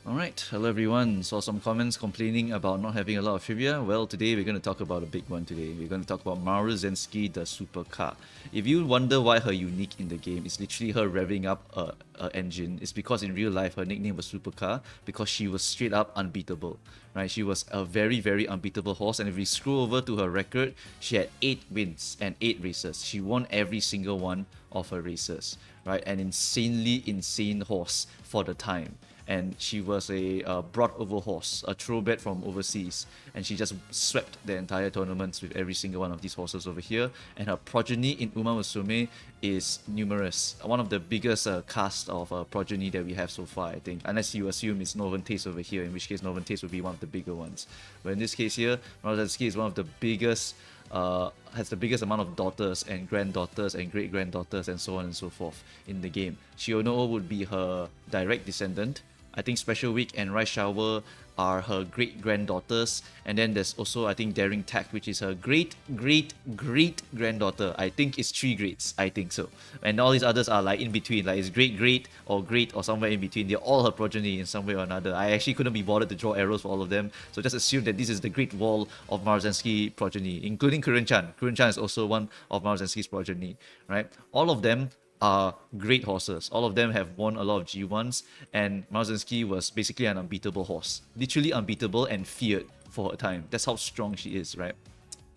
Alright, hello everyone. Saw some comments complaining about not having a lot of trivia. Well, today we're going to talk about a big one today. We're going to talk about Maruzensky the supercar. If you wonder why her unique in the game, it's literally her revving up a engine. It's because in real life her nickname was supercar because she was straight up unbeatable. Right? She was a very, very unbeatable horse, and if we scroll over to her record, she had 8 wins and 8 races. She won every single one of her races. Right? An insanely insane horse for the time. And she was a brought over horse, a throwback from overseas, and she just swept the entire tournaments with every single one of these horses over here. And her progeny in Musume is numerous, one of the biggest cast of progeny that we have so far, I think, unless you assume it's Northern Taste over here, in which case Northern Taste would be one of the bigger ones. But in this case here, Maruzensky is one of the biggest, has the biggest amount of daughters and granddaughters and great-granddaughters and so on and so forth in the game. Shionoo would be her direct descendant. I think Special Week and Rice Shower are her great-granddaughters, and then there's also, I think, Daring Tact, which is her great-great-great-granddaughter. I think it's 3 greats, I think so. And all these others are like in between, like it's great-great or great or somewhere in between. They're all her progeny in some way or another. I actually couldn't be bothered to draw arrows for all of them, so just assume that this is the Great Wall of Maruzensky progeny, including Kuren-chan. Kuren-chan is also one of Maruzensky's progeny, right? All of them are great horses. All of them have won a lot of G1s, and Maruzensky was basically an unbeatable horse. Literally unbeatable and feared for her time. That's how strong she is, right?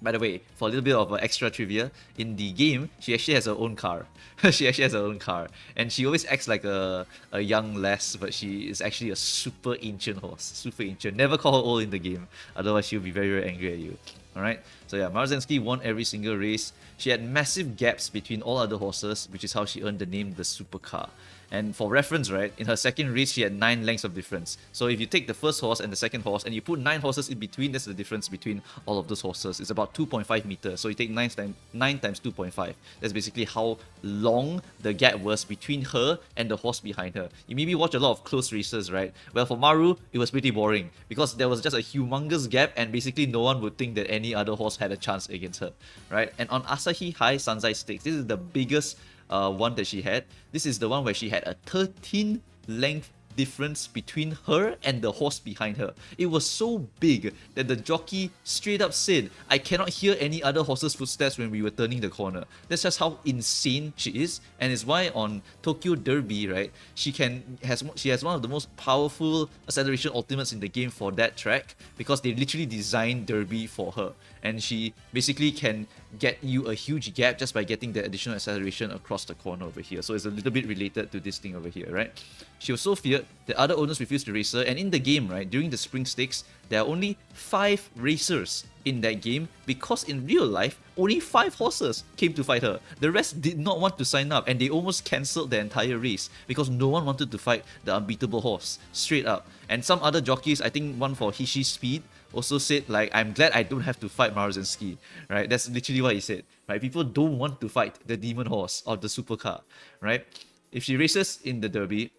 By the way, for a little bit of extra trivia, in the game, she actually has her own car. She actually has her own car. And she always acts like a young lass, but she is actually a super ancient horse. Super ancient. Never call her old in the game, otherwise she'll be very, very angry at you. Alright, so yeah, Maruzensky won every single race. She had massive gaps between all other horses, which is how she earned the name the supercar. And for reference, right, in her second race, she had 9 lengths of difference. So if you take the first horse and the second horse and you put 9 horses in between, that's the difference between all of those horses. It's about 2.5 meters. So you take 9 times 2.5. That's basically how long the gap was between her and the horse behind her. You maybe watch a lot of close races, right? Well, for Maru, it was pretty boring because there was just a humongous gap and basically no one would think that any other horse had a chance against her, right? And on Asahi High Sanzai Stakes, this is the biggest one that she had. This is the one where she had a 13 length difference between her and the horse behind her. It was so big that the jockey straight up said, "I cannot hear any other horse's footsteps when we were turning the corner." That's just how insane she is, and it's why on Tokyo Derby, right, she has one of the most powerful acceleration ultimates in the game for that track because they literally designed Derby for her, and she basically can get you a huge gap just by getting the additional acceleration across the corner over here. So it's a little bit related to this thing over here, right? She was so feared that other owners refused to race her, and in the game, right, during the spring stakes, there are only 5 racers in that game because in real life, only 5 horses came to fight her. The rest did not want to sign up, and they almost cancelled the entire race because no one wanted to fight the unbeatable horse, straight up. And some other jockeys, I think one for Hishi Speed, also said, like, "I'm glad I don't have to fight Maruzensky," right? That's literally what he said, right? People don't want to fight the demon horse or the supercar, right? If she races in the Derby,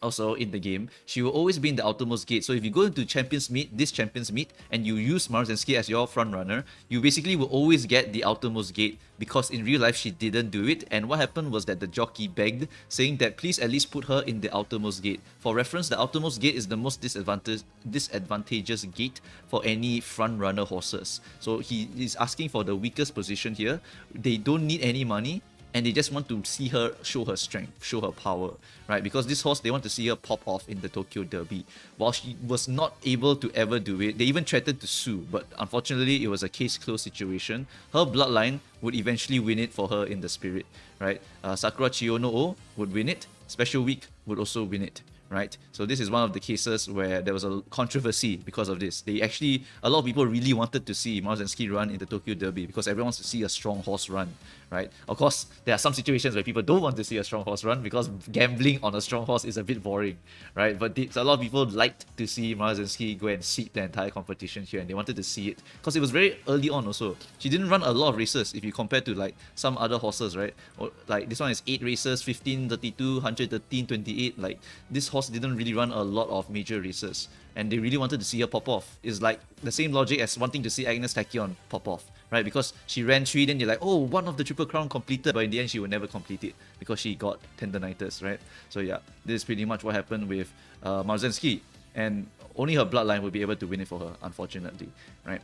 also in the game, she will always be in the outermost gate. So if you go into this Champions Meet, and you use Maruzensky as your front runner, you basically will always get the outermost gate because in real life she didn't do it. And what happened was that the jockey begged, saying that please at least put her in the outermost gate. For reference, the outermost gate is the most disadvantageous gate for any front runner horses. So he is asking for the weakest position here. They don't need any money, and they just want to see her show her strength, show her power, right? Because this horse, they want to see her pop off in the Tokyo Derby. While she was not able to ever do it, they even threatened to sue, but unfortunately, it was a case-closed situation. Her bloodline would eventually win it for her in the spirit, right? Sakura Chiyonoo would win it. Special Week would also win it, right? So this is one of the cases where there was a controversy because of this. A lot of people really wanted to see Maruzensky run in the Tokyo Derby because everyone wants to see a strong horse run, right? Of course, there are some situations where people don't want to see a strong horse run because gambling on a strong horse is a bit boring, right? But a lot of people liked to see Maruzensky go and seat the entire competition here, and they wanted to see it because it was very early on also. She didn't run a lot of races if you compare to like some other horses, right? Or, like this one is 8 races, 15, 32, 113, 28. Like this horse didn't really run a lot of major races, and they really wanted to see her pop off. It's like the same logic as wanting to see Agnes Tachyon pop off, right? Because she ran 3, then you're like, oh, one of the Triple Crown completed, but in the end she would never complete it because she got tendonitis, right? So yeah, this is pretty much what happened with Maruzensky. and only her bloodline will be able to win it for her, unfortunately, right?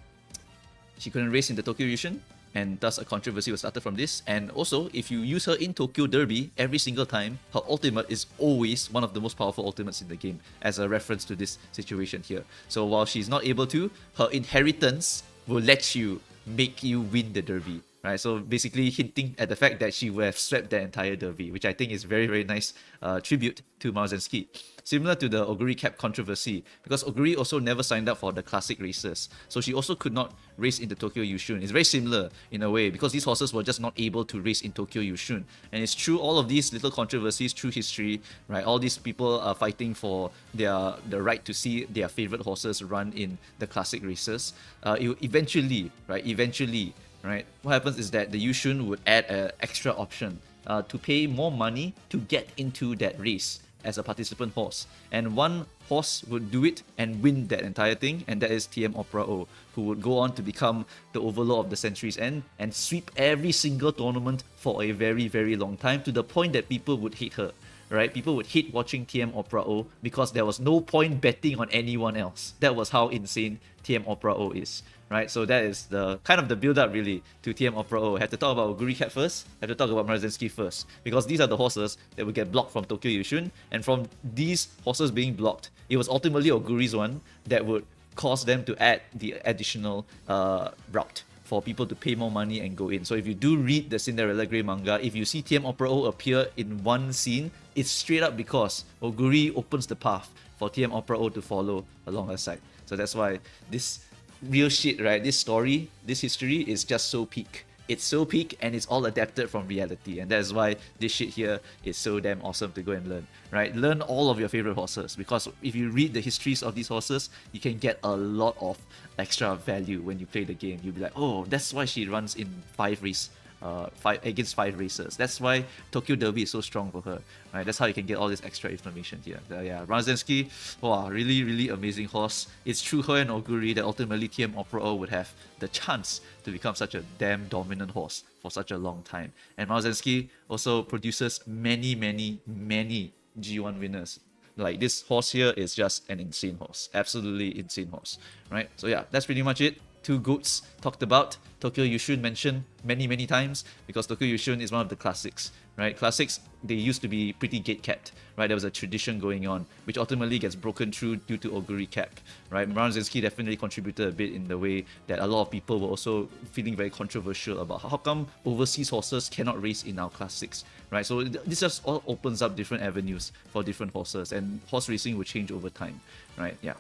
She couldn't race in the Tokyo Yushin, and thus a controversy was started from this. And also, if you use her in Tokyo Derby every single time, her ultimate is always one of the most powerful ultimates in the game, as a reference to this situation here. So while she's not able to, her inheritance will let you make you win the Derby. Right, so basically hinting at the fact that she would have swept the entire Derby, which I think is very, very nice tribute to Maruzensky. Similar to the Oguri cap controversy, because Oguri also never signed up for the classic races, so she also could not race in the Tokyo Yushun. It's very similar in a way, because these horses were just not able to race in Tokyo Yushun. And it's true, all of these little controversies through history, right? All these people are fighting for the right to see their favorite horses run in the classic races. Eventually, right, what happens is that the Yushun would add an extra option to pay more money to get into that race as a participant horse. And one horse would do it and win that entire thing, and that is TM Opera O, who would go on to become the overlord of the Century's End and sweep every single tournament for a very, very long time, to the point that people would hate her. Right? People would hate watching TM Opera O because there was no point betting on anyone else. That was how insane TM Opera O is. Right? So that is the kind of the build-up really to TM Opera O. I have to talk about Oguri Cat first, I have to talk about Maruzensky first, because these are the horses that would get blocked from Tokyo Yushun, and from these horses being blocked, it was ultimately Oguri's one that would cause them to add the additional route for people to pay more money and go in. So if you do read the Cinderella Grey manga, if you see TM Opera O appear in one scene, it's straight up because Oguri opens the path for TM Opera O to follow along her side. So that's why this real shit, right? This story, this history is just so peak. It's so peak, and it's all adapted from reality, and that's why this shit here is so damn awesome to go and learn, right? Learn all of your favorite horses, because if you read the histories of these horses, you can get a lot of extra value when you play the game. You'll be like, oh, that's why she runs in 5 against 5 races. That's why Tokyo Derby is so strong for her, right? That's how you can get all this extra information here. Yeah, Maruzensky, wow, really, really amazing horse. It's through her and Oguri that ultimately TM Opera O would have the chance to become such a damn dominant horse for such a long time. And Maruzensky also produces many, many, many G1 winners. Like, this horse here is just an insane horse. Absolutely insane horse, right? So yeah, that's pretty much it. 2 goats talked about. Tokyo Yushun mentioned many, many times, because Tokyo Yushun is one of the classics, right? Classics, they used to be pretty gate-capped, right? There was a tradition going on, which ultimately gets broken through due to Oguri cap, right? Maruzensky definitely contributed a bit in the way that a lot of people were also feeling very controversial about how come overseas horses cannot race in our classics, right? So this just all opens up different avenues for different horses, and horse racing will change over time, right? Yeah.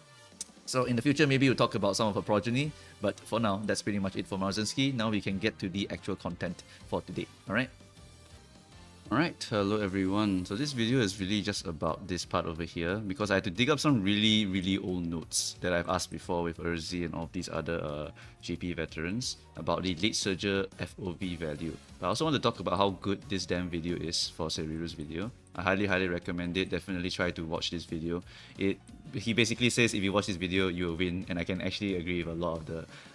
So in the future, maybe we'll talk about some of her progeny, but for now, that's pretty much it for Maruzensky. Now we can get to the actual content for today, alright? Alright, hello everyone. So this video is really just about this part over here, because I had to dig up some really, really old notes that I've asked before with Urzi and all of these other JP veterans about the late surger FOV value. But I also want to talk about how good this damn video is for Seriru's video. I highly, highly recommend it. Definitely try to watch this video. He basically says if you watch this video, you will win, and I can actually agree with a lot of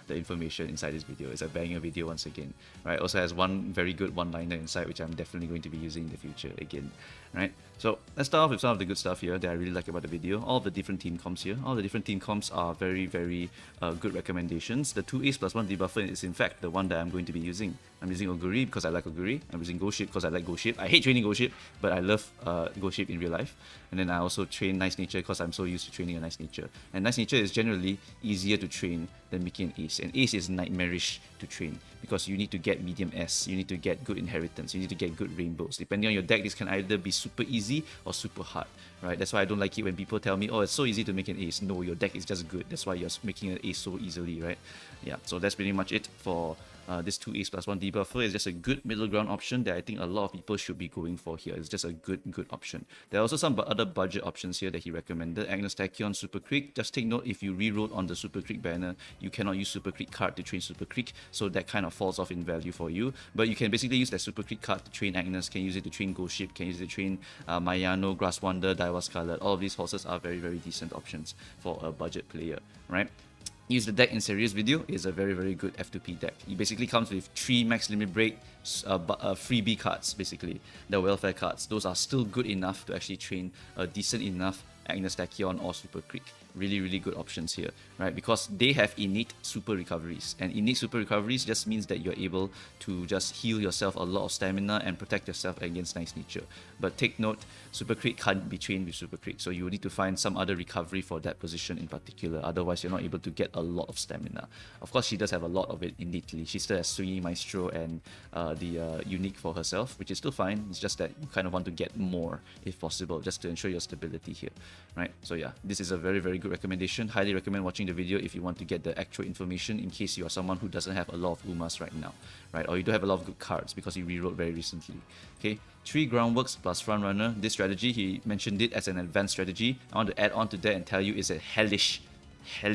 the information inside this video. It's a banger video once again, right? Also has one very good one-liner inside, which I'm definitely going to be using in the future again, right? So let's start off with some of the good stuff here that I really like about the video. All of the different team comps here. All the different team comps are very, very good recommendations. The 2 Ace plus 1 debuffer is in fact the one that I'm going to be using. I'm using Oguri because I like Oguri. I'm using Ghost Ship because I like Ghost Ship. I hate training Ghost Ship, but I love Ghost Ship in real life. And then I also train Nice Nature because I'm so used to training a Nice Nature. And Nice Nature is generally easier to train than making an Ace. And Ace is nightmarish to train because you need to get medium S, you need to get good inheritance, you need to get good rainbows. Depending on your deck, this can either be super easy or super hard, right? That's why I don't like it when people tell me, oh, it's so easy to make an Ace. No, your deck is just good. That's why you're making an Ace so easily, right? Yeah, so that's pretty much it for this 2 Ace plus 1 debuffer. Is just a good middle ground option that I think a lot of people should be going for here. It's just a good option. There are also some other budget options here that he recommended. Agnes Tachyon, Super Creek. Just take note, if you reroll on the Super Creek banner, you cannot use Super Creek card to train Super Creek, so that kind of falls off in value for you. But you can basically use that Super Creek card to train Agnes, can use it to train Ghost Ship, can use it to train Mayano, Grass Wonder, Daiwa Scarlet. All of these horses are very, very decent options for a budget player, right? Use the deck in Seriru's video is a very, very good F2P deck. It basically comes with 3 max limit break freebie cards, basically, the welfare cards. Those are still good enough to actually train a decent enough Agnes Tachyon or Super Creek. Really, really good options here, right? Because they have innate super recoveries, and innate super recoveries just means that you're able to just heal yourself a lot of stamina and protect yourself against Nice Nature. But take note, Super Creek can't be trained with Super Creek, so you will need to find some other recovery for that position in particular. Otherwise, you're not able to get a lot of stamina. Of course, she does have a lot of it innately. She still has Swingy Maestro and the Unique for herself, which is still fine. It's just that you kind of want to get more if possible, just to ensure your stability here, right? So yeah, this is a very, very good recommendation. Highly recommend watching the video if you want to get the actual information in case you are someone who doesn't have a lot of Umas right now, right? Or you don't have a lot of good cards because you rerolled very recently. Okay, 3 Groundworks plus Front Runner. This strategy, he mentioned it as an advanced strategy. I want to add on to that and tell you it's a hellish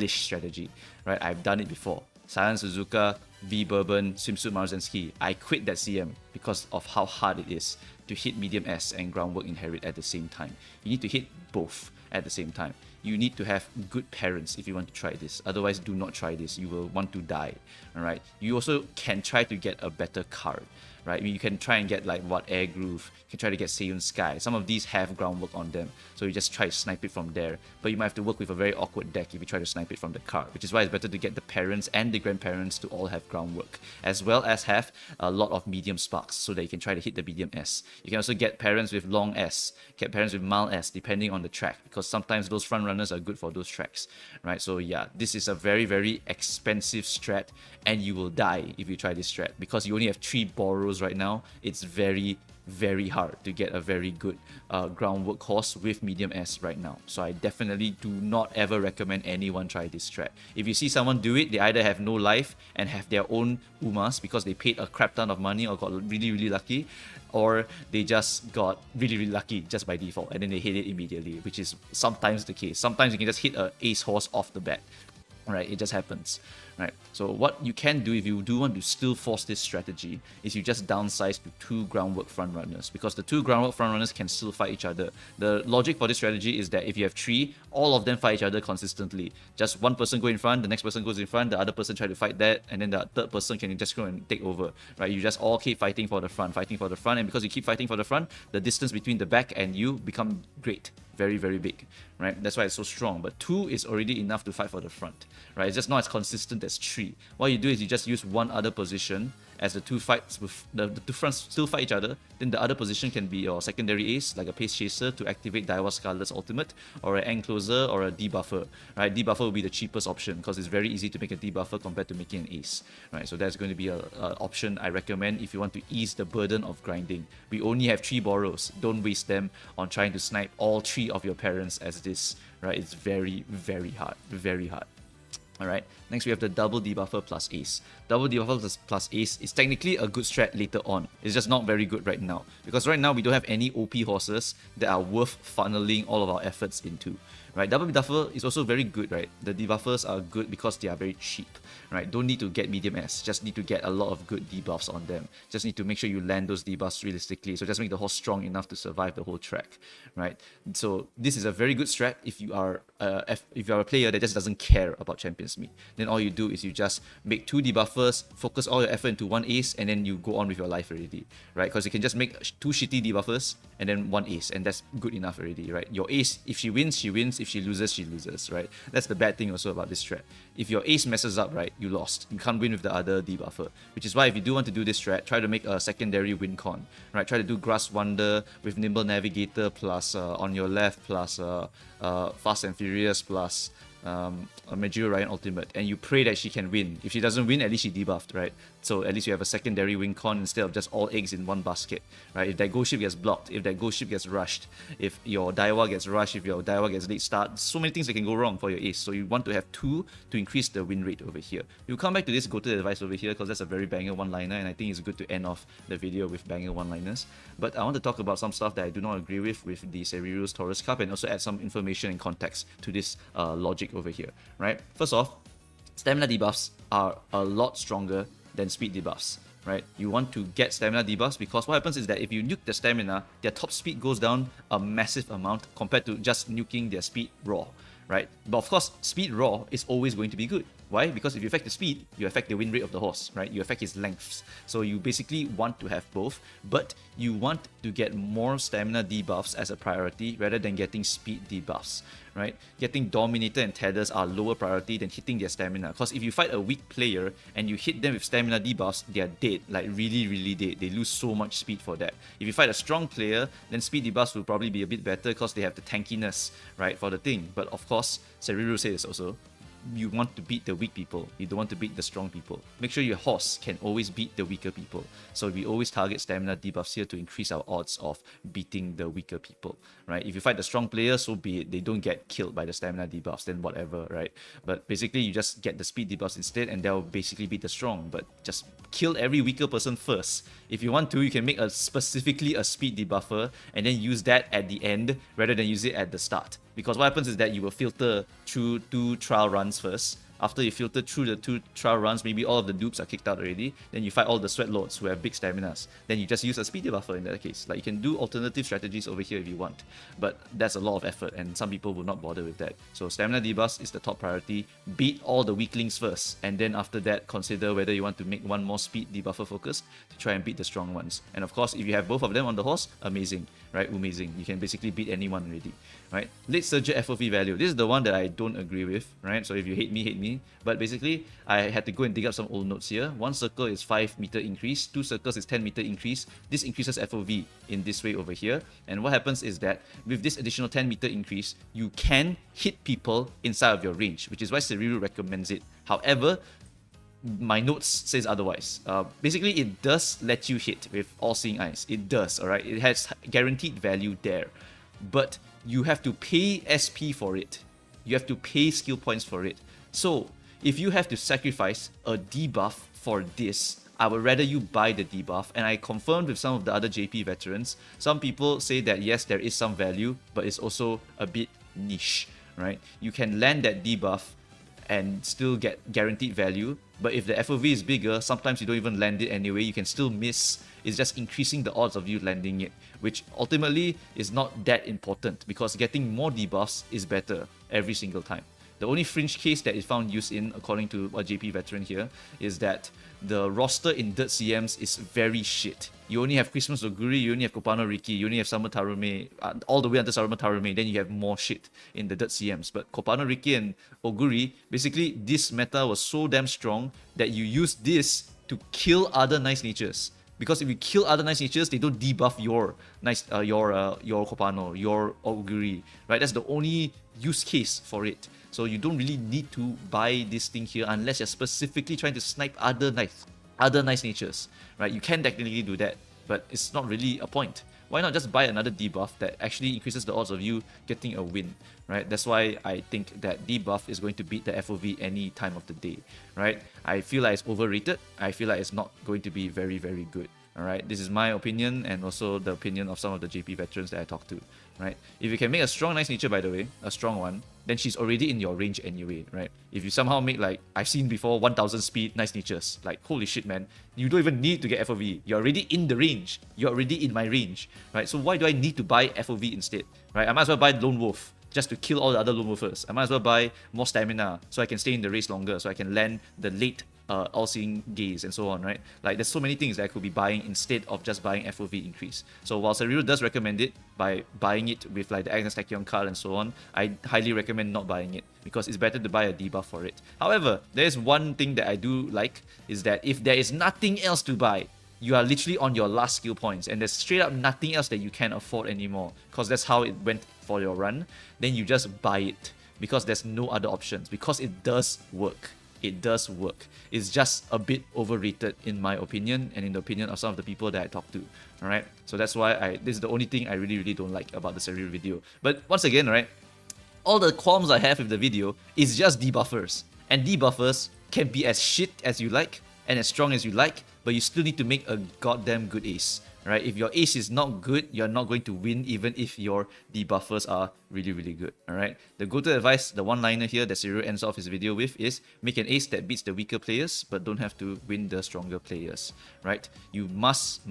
strategy, right? I've done it before. Silent Suzuka, V Bourbon, Swimsuit Maruzensky. I quit that CM because of how hard it is to hit medium S and Groundwork Inherit at the same time. You need to hit both at the same time. You need to have good parents if you want to try this. Otherwise, do not try this. You will want to die. Alright. You also can try to get a better card. Right? I mean, you can try and get like Air Groove. You can try to get Seiyun Sky. Some of these have groundwork on them, so you just try to snipe it from there. But you might have to work with a very awkward deck if you try to snipe it from the card, which is why it's better to get the parents and the grandparents to all have groundwork, as well as have a lot of medium sparks so that you can try to hit the medium S. You can also get parents with long S, get parents with mild S, depending on the track, because sometimes those front runners are good for those tracks, right? So yeah, this is a very, very expensive strat, and you will die if you try this strat because you only have 3 borrows right now. It's very, very hard to get a very good groundwork horse with medium S right now. So I definitely do not ever recommend anyone try this strat. If you see someone do it, they either have no life and have their own Umas because they paid a crap ton of money or got really, really lucky, or they just got really, really lucky just by default and then they hit it immediately, which is sometimes the case. Sometimes you can just hit an ace horse off the bat. Right, it just happens, right? So what you can do if you do want to still force this strategy is you just downsize to 2 groundwork front runners, because the 2 groundwork front runners can still fight each other. The logic for this strategy is that if you have 3, all of them fight each other consistently. Just one person go in front, the next person goes in front, the other person try to fight that, and then the third person can just go and take over, right? You just all keep fighting for the front, and because you keep fighting for the front, the distance between the back and you become great. Very, very big, right? That's why it's so strong. But 2 is already enough to fight for the front, right? It's just not as consistent as 3. What you do is you just use one other position as the 2 fights with the 2 fronts still fight each other. Then the other position can be your secondary ace, like a Pace Chaser to activate Daiwa Scarlet's ultimate, or an Encloser or a debuffer, right? Debuffer will be the cheapest option because it's very easy to make a debuffer compared to making an ace, right? So that's going to be a option I recommend if you want to ease the burden of grinding. We only have 3 borrows. Don't waste them on trying to snipe all 3 of your parents as this, right? It's very, very hard, very hard. Alright, next we have the double debuffer plus ace. Double debuffer plus ace is technically a good strat later on. It's just not very good right now, because right now we don't have any OP horses that are worth funneling all of our efforts into. Right, double debuffer is also very good, right? The debuffers are good because they are very cheap, right? Don't need to get medium S, just need to get a lot of good debuffs on them. Just need to make sure you land those debuffs realistically, so just make the horse strong enough to survive the whole track, right? So this is a very good strat if you are a player that just doesn't care about Champions Meet. Then all you do is you just make 2 debuffers, focus all your effort into 1 ace, and then you go on with your life already, right? Because you can just make 2 shitty debuffers and then 1 ace, and that's good enough already, right? Your ace, if she wins, she wins. If she loses, she loses, right? That's the bad thing also about this strat. If your ace messes up, right, you lost. You can't win with the other debuffer, which is why if you do want to do this strat, try to make a secondary win con, right? Try to do Grass Wonder with Nimble Navigator plus on your left plus Fast and Furious plus a Majiro Ryan ultimate, and you pray that she can win. If she doesn't win, at least she debuffed, right? So at least you have a secondary win con instead of just all eggs in one basket, right? If that ghost ship gets blocked, if that ghost ship gets rushed, if your Daiwa gets rushed, if your Daiwa gets late start, so many things that can go wrong for your ace. So you want to have 2 to increase the win rate over here. We'll come back to this go-to advice over here because that's a very banger one-liner, and I think it's good to end off the video with banger one-liners. But I want to talk about some stuff that I do not agree with the Seriru's Taurus Cup, and also add some information and context to this logic over here, right? First off, stamina debuffs are a lot stronger than speed debuffs, right? You want to get stamina debuffs because what happens is that if you nuke the stamina, their top speed goes down a massive amount compared to just nuking their speed raw, right? But of course, speed raw is always going to be good, Why? Because if you affect the speed, you affect the win rate of the horse, right? You affect his lengths. So you basically want to have both, but you want to get more stamina debuffs as a priority rather than getting speed debuffs, right? Getting Dominator and Tethers are lower priority than hitting their stamina. Because if you fight a weak player and you hit them with stamina debuffs, they are dead, like really, really dead. They lose so much speed for that. If you fight a strong player, then speed debuffs will probably be a bit better because they have the tankiness, right, for the thing. But of course, Seriru says also, you want to beat the weak people, you don't want to beat the strong people. Make sure your horse can always beat the weaker people. So we always target stamina debuffs here to increase our odds of beating the weaker people, right? If you fight the strong player, so be it. They don't get killed by the stamina debuffs, then whatever, right? But basically, you just get the speed debuffs instead, and they'll basically beat the strong. But just kill every weaker person first. If you want to, you can make specifically a speed debuffer and then use that at the end rather than use it at the start. Because what happens is that you will filter through 2 trial runs first. After you filter through the 2 trial runs, maybe all of the dupes are kicked out already. Then you fight all the sweat lords who have big staminas. Then you just use a speed debuffer in that case. Like, you can do alternative strategies over here if you want. But that's a lot of effort and some people will not bother with that. So stamina debuffs is the top priority. Beat all the weaklings first. And then after that, consider whether you want to make one more speed debuffer focused to try and beat the strong ones. And of course, if you have both of them on the horse, amazing, right? Amazing. You can basically beat anyone already, right? Late Surger FOV value. This is the one that I don't agree with, right? So if you hate me, hate me. But basically, I had to go and dig up some old notes here. 1 circle is 5 meter increase, 2 circles is 10 meter increase. This increases FOV in this way over here. And what happens is that with this additional 10 meter increase, you can hit people inside of your range, which is why Seriru recommends it. However, my notes says otherwise. Basically, it does let you hit with all-seeing eyes. It does, alright? It has guaranteed value there. But you have to pay SP for it. You have to pay skill points for it. So, if you have to sacrifice a debuff for this, I would rather you buy the debuff. And I confirmed with some of the other JP veterans. Some people say that yes, there is some value, but it's also a bit niche, right? You can land that debuff and still get guaranteed value. But if the FOV is bigger, sometimes you don't even land it anyway. You can still miss. It's just increasing the odds of you landing it, which ultimately is not that important because getting more debuffs is better every single time. The only fringe case that is found used in, according to a JP veteran here, is that the roster in Dirt CMs is very shit. You only have Christmas Oguri, you only have Kopano Riki, you only have Summer Tarume, all the way until Summer Tarume, then you have more shit in the Dirt CMs. But Kopano Riki and Oguri, basically this meta was so damn strong that you use this to kill other nice natures. Because if you kill other nice natures, they don't debuff your nice your Kopano, your Oguri, right? That's the only use case for it. So you don't really need to buy this thing here unless you're specifically trying to snipe other nice natures, right? You can technically do that, but it's not really a point. Why not just buy another debuff that actually increases the odds of you getting a win, right? That's why I think that debuff is going to beat the FOV any time of the day, right? I feel like it's overrated. I feel like it's not going to be very, very good. Alright, this is my opinion and also the opinion of some of the JP veterans that I talked to, right? If you can make a strong nice nature, by the way, a strong one, then she's already in your range anyway, right? If you somehow make, like, I've seen before 1000 speed nice natures, like, holy shit, man, you don't even need to get FOV. You're already in the range. You're already in my range, right? So why do I need to buy FOV instead, right? I might as well buy Lone Wolf just to kill all the other Lone Wolfers. I might as well buy more stamina so I can stay in the race longer, so I can land the late all-seeing gaze and so on, right? Like, there's so many things that I could be buying instead of just buying FOV increase. So while Seriru does recommend it by buying it with like the Agnes Tachyon card and so on, I highly recommend not buying it because it's better to buy a debuff for it. However, there's one thing that I do like is that if there is nothing else to buy, you are literally on your last skill points and there's straight up nothing else that you can afford anymore because that's how it went for your run, then you just buy it because there's no other options because it does work. It does work. It's just a bit overrated in my opinion and in the opinion of some of the people that I talk to. Alright, so that's why this is the only thing I really don't like about the Seriru video. But once again, right, all the qualms I have with the video is just debuffers. And debuffers can be as shit as you like and as strong as you like, but you still need to make a goddamn good ace, right? If your ace is not good, you're not going to win even if your debuffers are really, really good, all right? The go-to advice, the one-liner here that Seriru ends off his video with is make an ace that beats the weaker players but don't have to win the stronger players, right? You must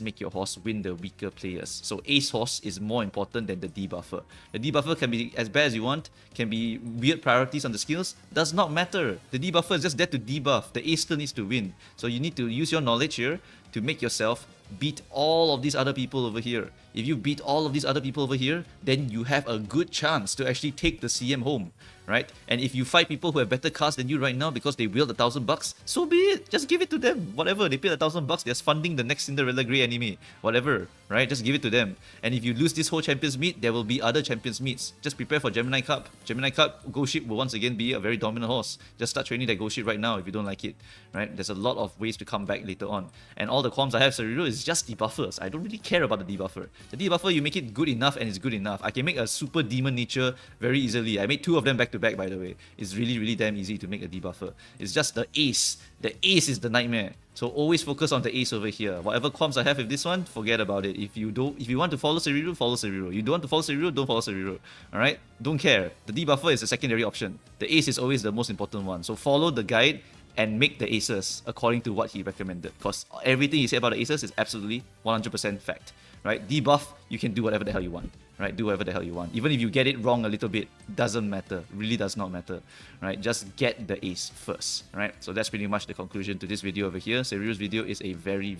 make your horse win the weaker players. So ace horse is more important than the debuffer. The debuffer can be as bad as you want, can be weird priorities on the skills, does not matter. The debuffer is just there to debuff. The ace still needs to win. So you need to use your knowledge here to make yourself beat all of these other people over here. If you beat all of these other people over here, then you have a good chance to actually take the CM home, right? And if you fight people who have better cards than you right now because they willed $1,000, so be it. Just give it to them. Whatever, they paid $1,000, they're funding the next Cinderella Grey anime. Whatever, right? Just give it to them. And if you lose this whole Champions Meet, there will be other Champions Meets. Just prepare for Gemini Cup. Gemini Cup, Ghost Ship will once again be a very dominant horse. Just start training that Ghost Ship right now if you don't like it, right? There's a lot of ways to come back later on. And all the qualms I have Seriru is just debuffers. I don't really care about the debuffer. The debuffer, you make it good enough and it's good enough. I can make a super demon nature very easily. I made 2 of them back to back, by the way. It's really damn easy to make a debuffer. It's just the ace. The ace is the nightmare. So always focus on the ace over here. Whatever qualms I have with this one, forget about it. If you want to follow Seriru, follow Seriru. You don't want to follow Seriru, don't follow Seriru. Alright? Don't care. The debuffer is a secondary option. The ace is always the most important one. So follow the guide and make the aces according to what he recommended. Because everything he said about the aces is absolutely 100% fact. Right? Debuff, you can do whatever the hell you want. Right? Do whatever the hell you want. Even if you get it wrong a little bit, doesn't matter. Really does not matter. Right? Just get the ace first. Right? So that's pretty much the conclusion to this video over here. Seriru's video is a very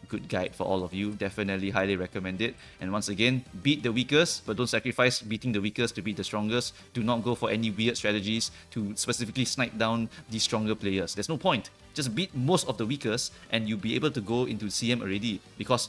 good guide for all of you. Definitely highly recommend it. And once again, beat the weakest, but don't sacrifice beating the weakest to beat the strongest. Do not go for any weird strategies to specifically snipe down the stronger players. There's no point. Just beat most of the weakest and you'll be able to go into CM already. Because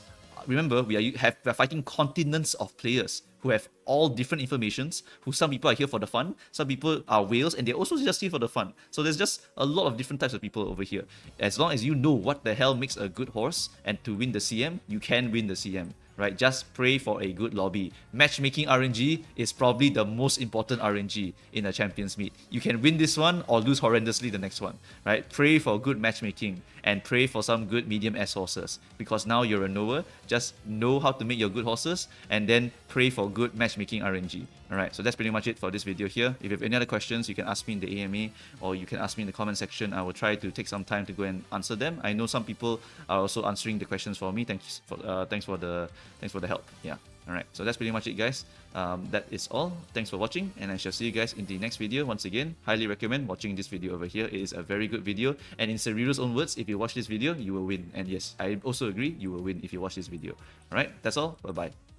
remember, we are fighting continents of players who have all different informations, who some people are here for the fun, some people are whales, and they're also just here for the fun. So there's just a lot of different types of people over here. As long as you know what the hell makes a good horse, and to win the CM, you can win the CM. Right? Just pray for a good lobby. Matchmaking RNG is probably the most important RNG in a Champions Meet. You can win this one or lose horrendously the next one. Right? Pray for good matchmaking and pray for some good medium S horses. Because now you're a knower, just know how to make your good horses and then pray for good matchmaking RNG. Alright, so that's pretty much it for this video here. If you have any other questions, you can ask me in the AMA or you can ask me in the comment section. I will try to take some time to go and answer them. I know some people are also answering the questions for me. Thanks for the help. Yeah. Alright, so that's pretty much it, guys. That is all. Thanks for watching, and I shall see you guys in the next video. Once again, highly recommend watching this video over here. It is a very good video, and in Seriru's own words, if you watch this video, you will win. And yes, I also agree, you will win if you watch this video. Alright, that's all. Bye-bye.